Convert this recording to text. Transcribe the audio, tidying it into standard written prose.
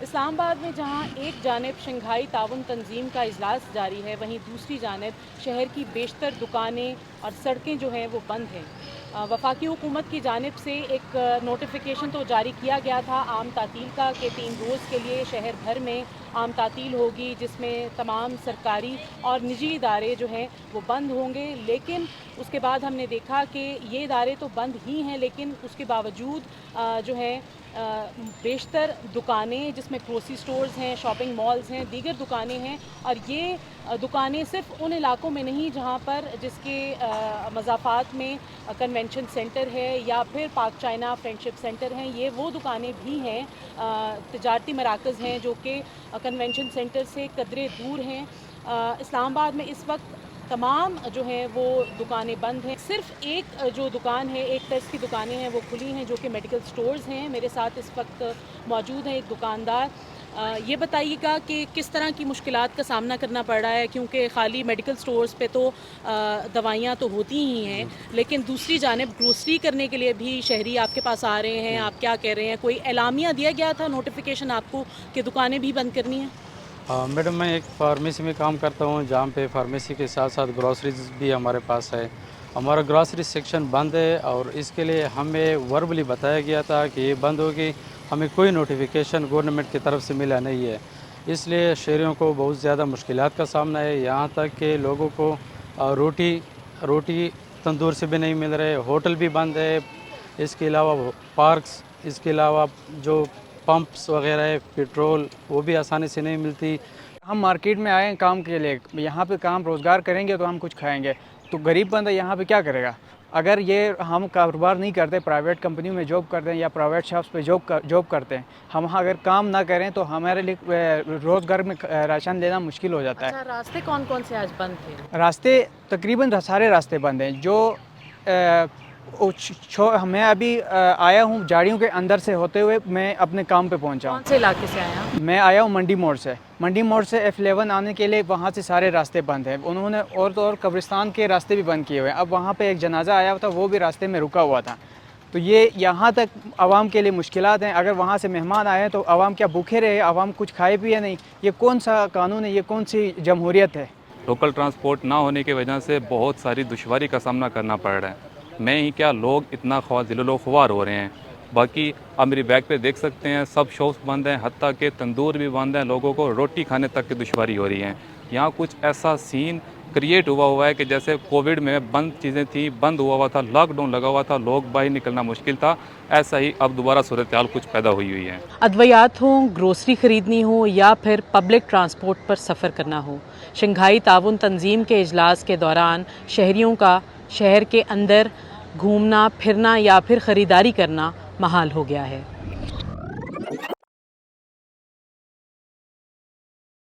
اسلام آباد میں جہاں ایک جانب شنگھائی تعاون تنظیم کا اجلاس جاری ہے، وہیں دوسری جانب شہر کی بیشتر دکانیں اور سڑکیں جو ہیں وہ بند ہیں۔ وفاقی حکومت کی جانب سے ایک نوٹیفیکیشن تو جاری کیا گیا تھا عام تعطیل کا کہ 3 روز کے لیے شہر بھر میں عام تعطیل ہوگی، جس میں تمام سرکاری اور نجی ادارے جو ہیں وہ بند ہوں گے، لیکن اس کے بعد ہم نے دیکھا کہ یہ ادارے تو بند ہی ہیں، لیکن اس کے باوجود جو ہے بیشتر دکانیں، جس میں گروسری سٹورز ہیں، شاپنگ مالز ہیں، دیگر دکانیں ہیں، اور یہ دکانیں صرف ان علاقوں میں نہیں جہاں پر جس کے مضافات میں کنونشن سینٹر ہے یا پھر پاک چائنا فرینڈشپ سینٹر ہیں، یہ وہ دکانیں بھی ہیں، تجارتی مراکز ہیں جو کہ کنونشن سینٹر سے قدرے دور ہیں۔ اسلام آباد میں اس وقت تمام جو ہیں وہ دکانیں بند ہیں، صرف ایک جو دکان ہے، ایک طرز کی دکانیں ہیں وہ کھلی ہیں جو کہ میڈیکل سٹورز ہیں۔ میرے ساتھ اس وقت موجود ہیں ایک دکاندار۔ یہ بتائیے گا کہ کس طرح کی مشکلات کا سامنا کرنا پڑ رہا ہے، کیونکہ خالی میڈیکل سٹورز پہ تو دوائیاں تو ہوتی ہی ہیں، لیکن دوسری جانب گروسری کرنے کے لیے بھی شہری آپ کے پاس آ رہے ہیں، آپ کیا کہہ رہے ہیں؟ کوئی اعلامیہ دیا گیا تھا، نوٹیفیکیشن آپ کو کہ دکانیں بھی بند کرنی ہیں؟ میڈم میں ایک فارمیسی میں کام کرتا ہوں، جہاں پہ فارمیسی کے ساتھ ساتھ گروسریز بھی ہمارے پاس ہے۔ ہمارا گروسری سیکشن بند ہے اور اس کے لیے ہمیں وربلی بتایا گیا تھا کہ یہ بند ہوگی، ہمیں کوئی نوٹیفیکیشن گورنمنٹ کی طرف سے ملا نہیں ہے۔ اس لیے شہریوں کو بہت زیادہ مشکلات کا سامنا ہے، یہاں تک کہ لوگوں کو روٹی تندور سے بھی نہیں مل رہے، ہوٹل بھی بند ہے، اس کے علاوہ پارکس، اس کے علاوہ جو پمپس وغیرہ ہے پیٹرول، وہ بھی آسانی سے نہیں ملتی۔ ہم مارکیٹ میں آئے ہیں کام کے لیے، یہاں پہ کام روزگار کریں گے تو ہم کچھ کھائیں گے، تو غریب بندہ یہاں پہ کیا کرے گا؟ اگر یہ ہم کاروبار نہیں کرتے، پرائیویٹ کمپنیوں میں جاب کرتے ہیں یا پرائیویٹ شاپس پہ جاب کرتے ہیں، ہم اگر کام نہ کریں تو ہمارے لیے روزگار میں راشن لینا مشکل ہو جاتا ہے۔ اچھا، راستے کون کون سے آج بند تھے؟ راستے تقریباً سارے راستے بند ہیں۔ میں ابھی آیا ہوں جاڑیوں کے اندر سے ہوتے ہوئے، میں اپنے کام پہ پہنچا ہوں۔ کون سے علاقے سے آیا؟ میں آیا ہوں منڈی موڑ سے۔ منڈی موڑ سے F11 آنے کے لیے وہاں سے سارے راستے بند ہیں، انہوں نے اور قبرستان کے راستے بھی بند کیے ہوئے ہیں۔ اب وہاں پہ ایک جنازہ آیا ہوا تھا، وہ بھی راستے میں رکا ہوا تھا، تو یہ یہاں تک عوام کے لیے مشکلات ہیں۔ اگر وہاں سے مہمان آئے تو عوام کیا بھوکے رہے؟ عوام کچھ کھائے پیے نہیں؟ یہ کون سا قانون ہے؟ یہ کون سی جمہوریت ہے؟ لوکل ٹرانسپورٹ نہ ہونے کی وجہ سے بہت ساری دشواری کا سامنا کرنا پڑ رہا ہے۔ میں ہی کیا، لوگ اتنا ذل و خوار ہو رہے ہیں۔ باقی آپ میری بیک پہ دیکھ سکتے ہیں، سب شاپس بند ہیں، حتیٰ کہ تندور بھی بند ہیں، لوگوں کو روٹی کھانے تک کی دشواری ہو رہی ہے۔ یہاں کچھ ایسا سین کریٹ ہوا ہے کہ جیسے کووڈ میں بند چیزیں تھیں، بند ہوا تھا، لاک ڈاؤن لگا ہوا تھا، لوگ باہر نکلنا مشکل تھا، ایسا ہی اب دوبارہ صورتحال کچھ پیدا ہوئی ہے۔ ادویات ہوں، گروسری خریدنی ہو یا پھر پبلک ٹرانسپورٹ پر سفر کرنا ہو، شنگھائی تعاون تنظیم کے اجلاس کے دوران شہریوں کا شہر کے اندر گھومنا پھرنا یا پھر خریداری کرنا محال ہو گیا ہے۔